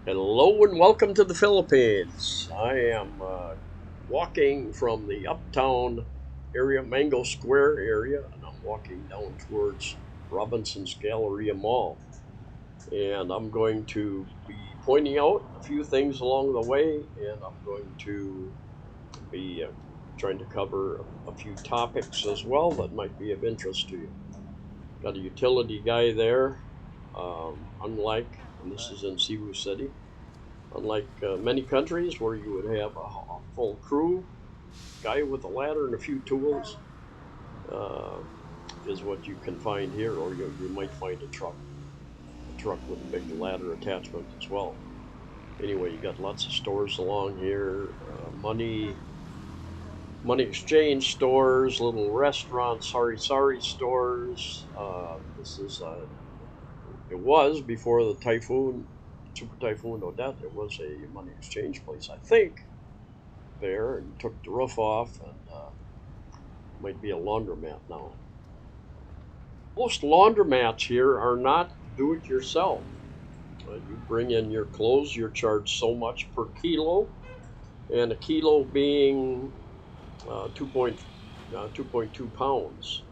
Hello and welcome to the Philippines. I am walking from the uptown area, Mango Square area, and I'm walking down towards Robinson's Galleria Mall. And I'm going to be pointing out a few things along the way, and I'm going to be trying to cover a few topics as well that might be of interest to you. Got a utility guy there, unlike, and this is in Cebu City. Unlike many countries where you would have a full crew, guy with a ladder and a few tools uh, is what you can find here, or you might find a truck with a big ladder attachment as well. Anyway, you got lots of stores along here, money exchange stores, little restaurants, sari stores. This is it was before the super typhoon Odette. It was a money exchange place, I think, there, and took the roof off, and might be a laundromat now. Most laundromats here are not do it yourself. You bring in your clothes, you're charged so much per kilo, and a kilo being 2.2 pounds.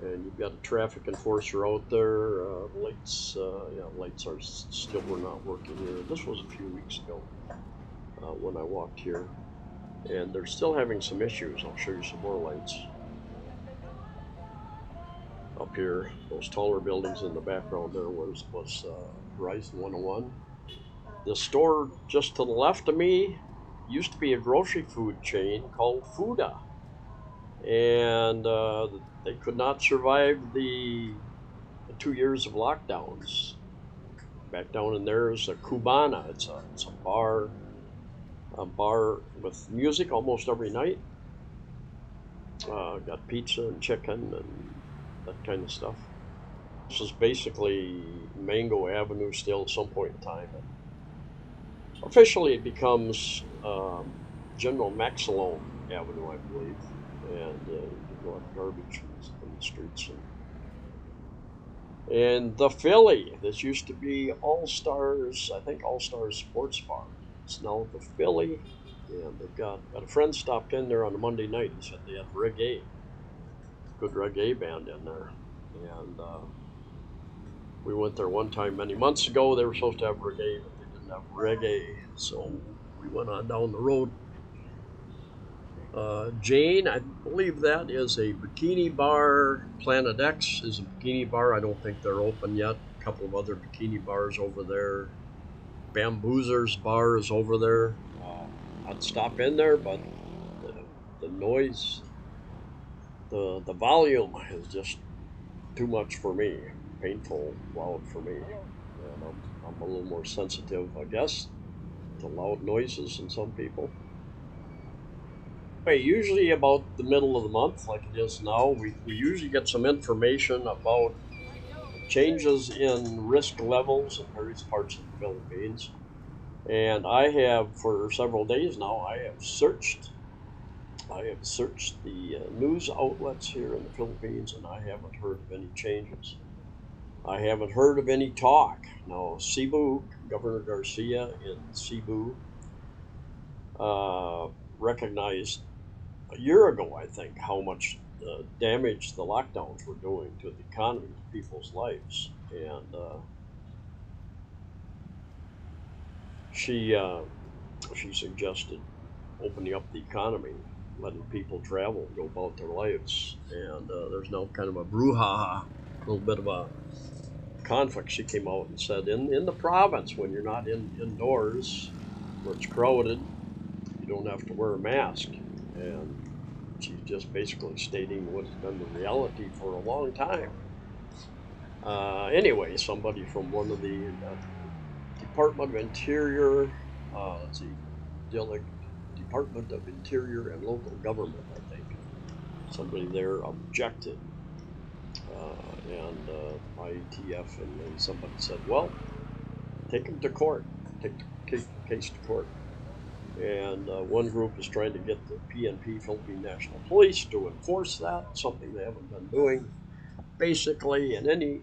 And you've got a traffic enforcer out there. Lights are still were not working here. This was a few weeks ago when I walked here, and they're still having some issues. I'll show you some more lights up here. Those taller buildings in the background there was Horizon 101. The store just to the left of me used to be a grocery food chain called Fuda, and they could not survive the 2 years of lockdowns. Back down in there is a Cubana. It's a bar with music almost every night. Got pizza and chicken and that kind of stuff. This is basically Mango Avenue still at some point in time. Officially, it becomes General Maxilone Avenue, I believe, and you can go out garbage in the streets. And the Philly, this used to be All Stars, I think All Stars Sports Bar. It's now the Philly, and they've got a friend stopped in there on a Monday night. He said they had reggae, good reggae band in there, and we went there one time many months ago. They were supposed to have reggae, but they didn't have reggae, so we went on down the road. Jane, I believe that is a bikini bar. Planet X is a bikini bar. I don't think they're open yet. A couple of other bikini bars over there. Bamboozer's bar is over there. I'd stop in there, but the, the noise, the volume is just too much for me. Painful, loud for me. And I'm a little more sensitive, I guess, to loud noises than some people. Usually about the middle of the month, like it is now, we usually get some information about changes in risk levels in various parts of the Philippines. And I have, for several days now, I have searched the news outlets here in the Philippines, and I haven't heard of any changes. I haven't heard of any talk. Now, Cebu, Governor Garcia in Cebu, uh, recognized a year ago, I think, how much damage the lockdowns were doing to the economy, to people's lives, and she she suggested opening up the economy, letting people travel, go about their lives, and there's now kind of a brouhaha, a little bit of a conflict. She came out and said, in the province, when you're not indoors, where it's crowded, you don't have to wear a mask, and she's just basically stating what has been the reality for a long time. Anyway, somebody from one of the Department of Interior, let's see, Department of Interior and Local Government, I think, somebody there objected, and IETF, and then somebody said, well, take them to court, take the case to court. And one group is trying to get the PNP, Philippine National Police, to enforce that, something they haven't been doing. Basically, in any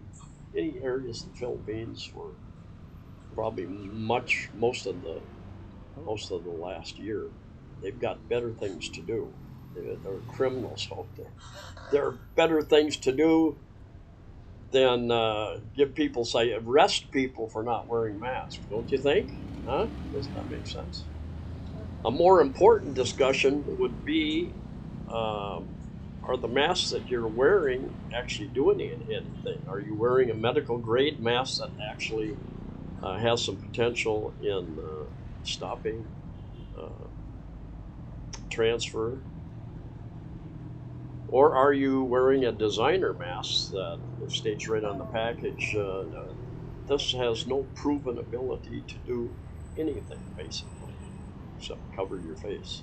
areas of the Philippines probably most of the last year. They've got better things to do. They're criminals out there. There are better things to do than arrest people for not wearing masks. Don't you think? Huh? Doesn't that make sense? A more important discussion would be, are the masks that you're wearing actually doing anything? Are you wearing a medical grade mask that actually has some potential in stopping uh, transfer? Or are you wearing a designer mask that states right on the package, this has no proven ability to do anything, basically, except cover your face?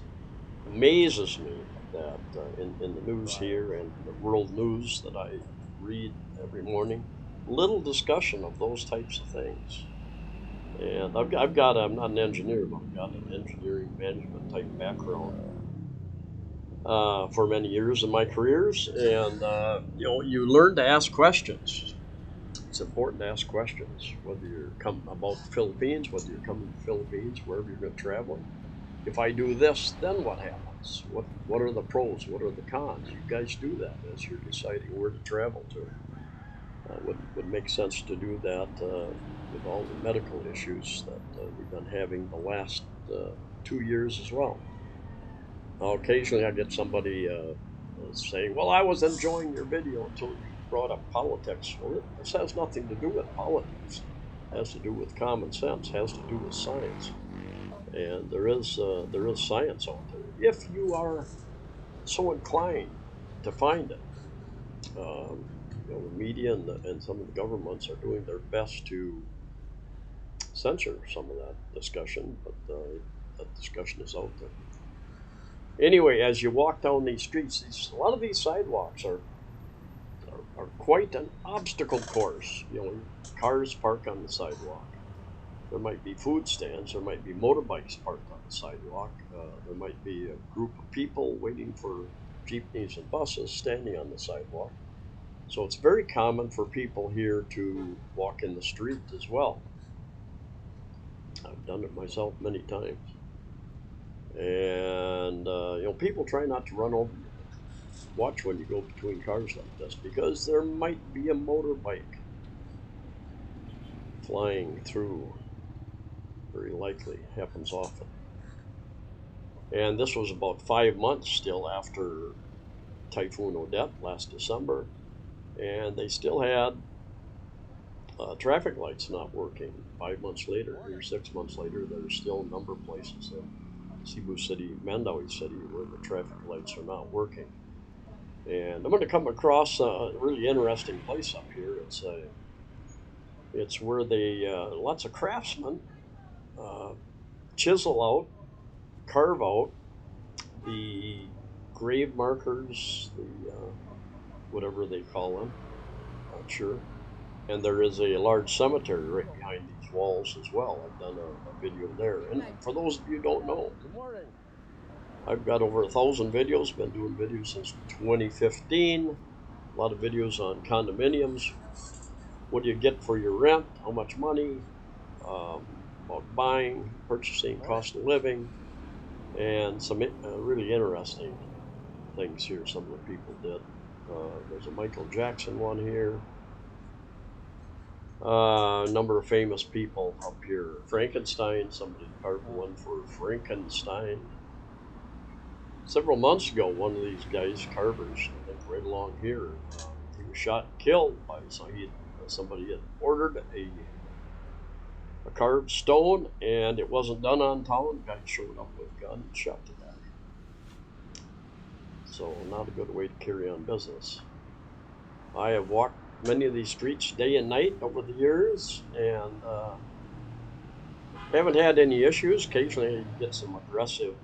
Amazes me that in the news here and the world news that I read every morning, little discussion of those types of things. And I'm not an engineer, but I've got an engineering management type background for many years in my careers. And, you learn to ask questions. It's important to ask questions, whether you're coming about the Philippines, whether you're coming to the Philippines, wherever you're going to travel. If I do this, then what happens? What are the pros? What are the cons? You guys do that as you're deciding where to travel to. Would make sense to do that with all the medical issues that we've been having the last 2 years as well. Now, occasionally I get somebody saying, "Well, I was enjoying your video until you brought up politics." Well, this has nothing to do with politics. It has to do with common sense. It has to do with science. And there is science out there if you are so inclined to find it. The media and some of the governments are doing their best to censor some of that discussion, but that discussion is out there. Anyway, as you walk down these streets, a lot of these sidewalks are quite an obstacle course. Cars park on the sidewalk. There might be food stands. There might be motorbikes parked on the sidewalk. There might be a group of people waiting for jeepneys and buses standing on the sidewalk. So it's very common for people here to walk in the street as well. I've done it myself many times. And, people try not to run over you. Watch when you go between cars like this, because there might be a motorbike flying through. Very likely. Happens often. And this was about 5 months still after Typhoon Odette last December. And they still had traffic lights not working. 5 months later, or 6 months later, there's still a number of places in Cebu City, Mandaue City, where the traffic lights are not working. And I'm going to come across a really interesting place up here. It's where lots of craftsmen chisel out, carve out the grave markers, the whatever they call them, not sure. And there is a large cemetery right behind these walls as well. I've done a video there. And for those of you who don't know, I've got over 1,000 videos, been doing videos since 2015. A lot of videos on condominiums. What do you get for your rent? How much money? About buying, purchasing, cost of living, and some really interesting things here some of the people did. There's a Michael Jackson one here. A number of famous people up here. Frankenstein, somebody carved one for Frankenstein. Several months ago, one of these guys, carvers, I think right along here, he was shot and killed by somebody had ordered a carved stone, and it wasn't done on time. The guy showed up with a gun and shot the guy. So not a good way to carry on business. I have walked many of these streets day and night over the years, and haven't had any issues. Occasionally you get some aggressive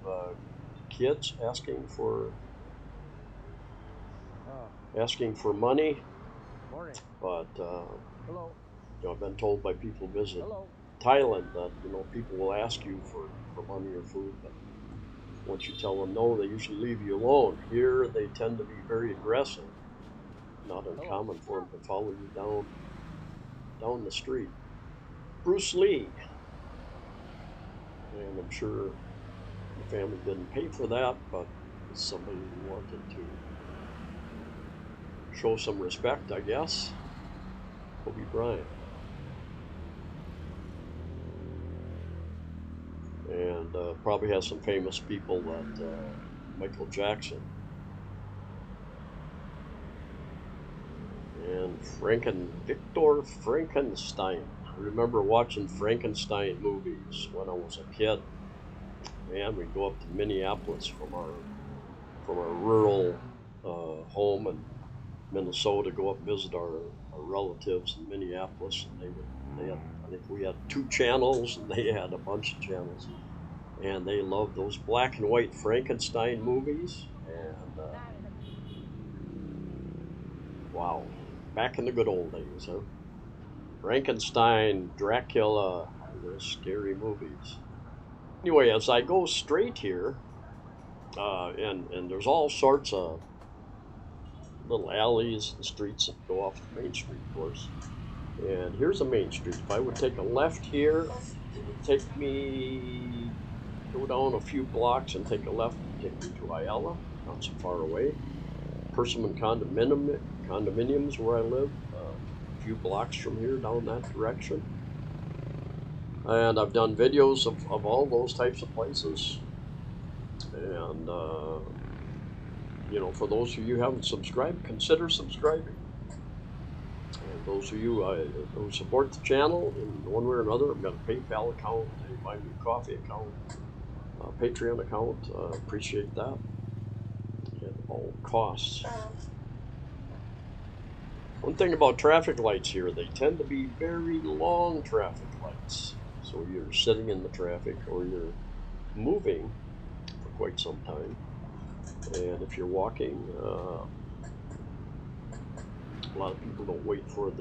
kids asking for money, but I've been told by people who visit Thailand that people will ask you for money or food, but once you tell them no, they usually leave you alone. Here they tend to be very aggressive. Not uncommon for them to follow you down the street. Bruce Lee. And I'm sure the family didn't pay for that, but somebody wanted to show some respect, I guess. Kobe Bryant. And probably has some famous people that Michael Jackson and Victor Frankenstein. I remember watching Frankenstein movies when I was a kid. Man, we'd go up to Minneapolis from our rural home in Minnesota, go up and visit our relatives in Minneapolis, and I think we had 2 channels, and they had a bunch of channels, and they loved those black and white Frankenstein movies. And wow, back in the good old days, huh? Frankenstein, Dracula, those scary movies. Anyway, as I go straight here, and there's all sorts of little alleys and streets that go off the main street, of course. And here's a main street. If I would take a left here, it would take me, go down a few blocks and take a left and take me to Ayala, not so far away. Persimmon condominiums where I live, a few blocks from here down that direction. And I've done videos of all those types of places. And you know, for those of you who haven't subscribed, consider subscribing. And those of you who support the channel in one way or another, I've got a PayPal account, a Buy Me Coffee account, a Patreon account. Appreciate that at all costs. One thing about traffic lights here, they tend to be very long traffic lights. So you're sitting in the traffic or you're moving for quite some time. And if you're walking, a lot of people don't wait for if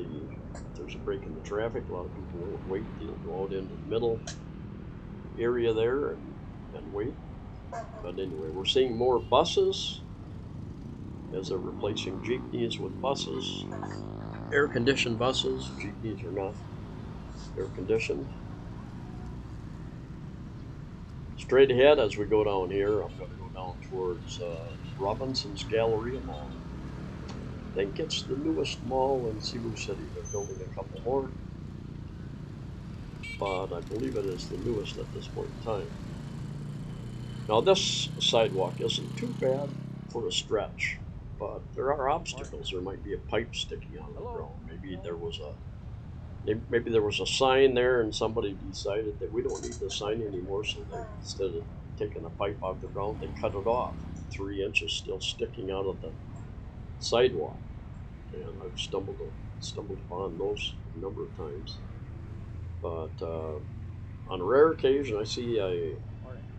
there's a break in the traffic, a lot of people won't wait. They'll go out into the middle area there and wait. But anyway, we're seeing more buses as they're replacing jeepneys with buses. Air-conditioned buses. Jeepneys are not air-conditioned. Straight ahead as we go down here, I'm going to go down towards Robinson's Galleria Mall. I think it's the newest mall in Cebu City. They're building a couple more, but I believe it is the newest at this point in time. Now this sidewalk isn't too bad for a stretch, but there are obstacles. There might be a pipe sticking out of the ground. Maybe there was a sign there and somebody decided that we don't need the sign anymore, so they, instead of taking a pipe out of the ground, they cut it off. 3 inches still sticking out of the sidewalk. And I've stumbled upon those a number of times. But on a rare occasion, I see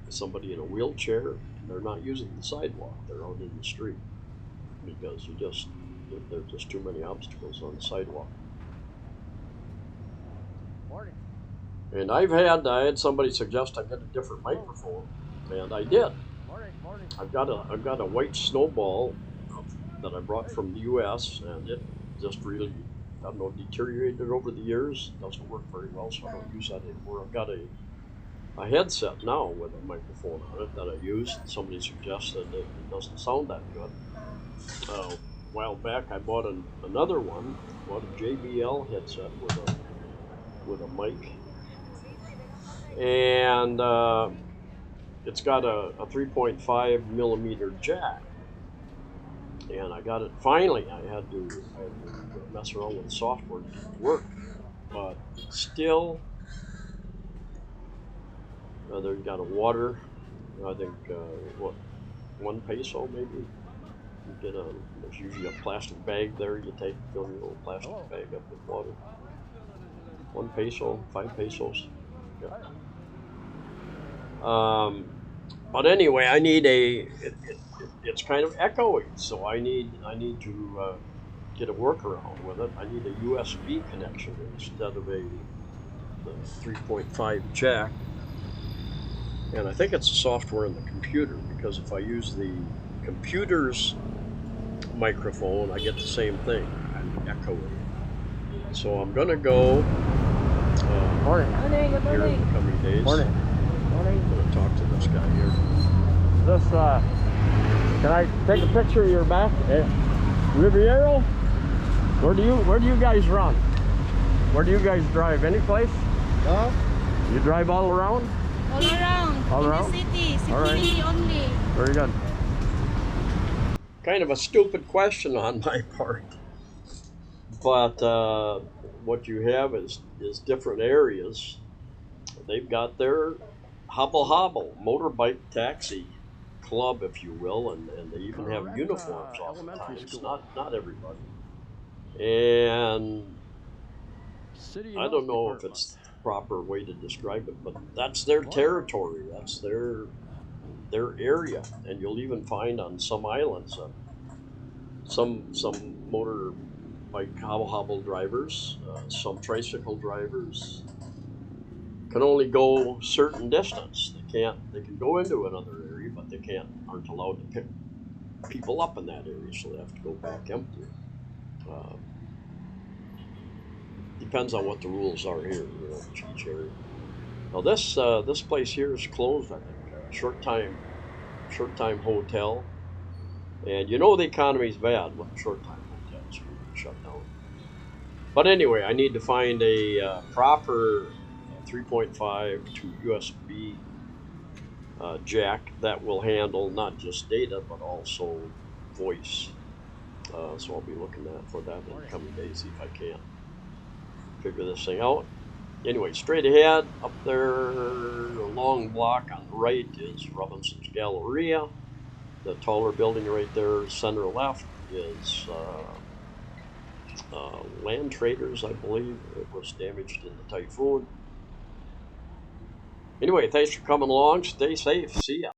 somebody in a wheelchair, and they're not using the sidewalk. They're out in the street because there's just too many obstacles on the sidewalk. Morning. And I had somebody suggest I get a different microphone, and I did. Morning. I've got a white snowball that I brought from the U.S. and it just really, I don't know, deteriorated over the years. It doesn't work very well, so I don't use that anymore. I've got a headset now with a microphone on it that I use. Somebody suggested that it doesn't sound that good. A while back, I bought another one. Bought a JBL headset with a mic, and it's got a 3.5 millimeter jack. And I got it finally. I had to mess around with the software to get it to work, but still, there you got a water. I think 1 peso maybe. You there's usually a plastic bag there. You fill your little plastic bag up with water. 1 peso, 5 pesos. Yeah. But anyway, I need it's kind of echoey, so I need to get a workaround with it. I need a USB connection instead of the 3.5 jack. And I think it's the software in the computer, because if I use the computer's microphone, I get the same thing, kind of echoey. So I'm going to go Morning. here in the coming days. Morning. I'm going to talk to this guy here. This, can I take a picture of your back? Riviero? Where do you guys run? Where do you guys drive? Any place? No? You drive all around? All around. All in around? the city. City All right. City only. Very good. Kind of a stupid question on my part. But what you have is different areas. They've got their hobble motorbike taxi club, if you will, and they even have Correct, uniforms elementary oftentimes. school. Not everybody. And City I Health don't know if Department. it's the proper way to describe it, but that's their territory. That's their area, and you'll even find on some islands some motorbike hobble drivers, some tricycle drivers can only go certain distance. They can go into another area, but they aren't allowed to pick people up in that area, so they have to go back empty. Depends on what the rules are here, each area. Now this place here is closed, I think. Short time hotel, and the economy's bad when short time hotels are shut down. But anyway, I need to find a proper 3.5 to USB jack that will handle not just data but also voice. So I'll be looking for that in the coming days, see if I can figure this thing out. Anyway, straight ahead, up there, a long block on the right is Robinson's Galleria. The taller building right there, center left, is Land Traders, I believe. It was damaged in the typhoon. Anyway, thanks for coming along. Stay safe. See ya.